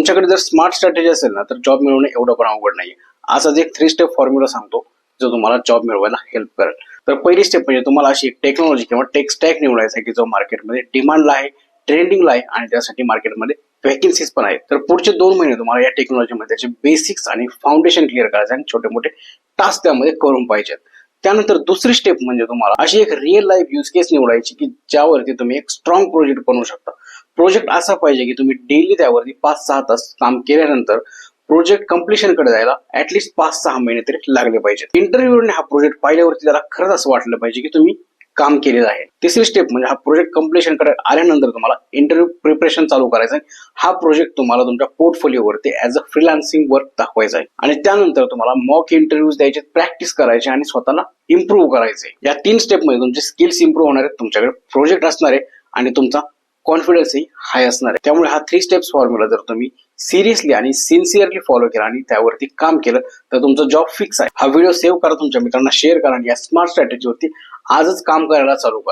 तुमच्याकडे जर smart strategy असेल ना तर जॉब मिळवणे एवढं पण अवघड नाहीये. असाच एक 3 स्टेप फॉर्म्युला सांगतो जो तुम्हाला जॉब मिळवायला हेल्प करेल. तर पहिली स्टेप म्हणजे तुम्हाला अशी एक टेक्नॉलॉजी किंवा टेक स्टॅक निवडायचा आहे की जो मार्केटमध्ये डिमांडला आहे, ट्रेंडिंगला आहे आणि त्यासाठी मार्केटमध्ये व्हॅकन्सीज पण आहेत. तर पुढचे 2 महिने तुम्हाला या टेक्नॉलॉजीमध्ये त्याचे बेसिक्स आणि फाउंडेशन क्लिअर करायचं आणि छोटे मोठे टास्क त्यामध्ये करून पाहिजेत. त्यानंतर दुसरी स्टेप म्हणजे तुम्हाला अशी एक रिअल लाईफ यूज केस निवडायची की ज्यावरती तुम्ही एक स्ट्रॉंग प्रोजेक्ट बनवू शकता. प्रोजेक्ट असा पाहिजे की तुम्ही डेली त्यावरती 5-6 तास काम केल्यानंतर प्रोजेक्ट कम्प्लिशन कडे जायला ऍटलीस्ट 5-6 महिने तरी लागले पाहिजेत. इंटरव्ह्यूने हा प्रोजेक्ट पाहिल्यावरती त्याला खरंच असं वाटलं पाहिजे की तुम्ही काम केलेलं आहे. तिसरी स्टेप म्हणजे हा प्रोजेक्ट कम्प्लिशन कडे आल्यानंतर तुम्हाला इंटरव्ह्यू प्रिपरेशन चालू करायचं आहे. हा प्रोजेक्ट तुम्हाला तुमच्या पोर्टफोलिओवरती ऍज अ फ्रीलान्सिंग वर्क दाखवायचा आहे आणि त्यानंतर तुम्हाला मॉक इंटरव्ह्यूज द्यायचे, प्रॅक्टिस करायचे आणि स्वतःला इम्प्रूव्ह करायचे. या 3 स्टेप मध्ये तुमचे स्किल्स इम्प्रूव्ह होणार आहेत, तुमच्याकडे प्रोजेक्ट असणार आहे आणि तुमचा कॉन्फिडन्सही हाय असणार आहे. त्यामुळे हा 3 स्टेप्स फॉर्म्युला जर तुम्ही सिरियसली आणि सिन्सिअरली फॉलो केला आणि त्यावरती काम केलं तर तुमचा जॉब फिक्स आहे. हा व्हिडिओ सेव्ह करा, तुमच्या मित्रांना शेअर करा आणि या स्मार्ट स्ट्रॅटेजीवरती आजच काम करायला चालू करा.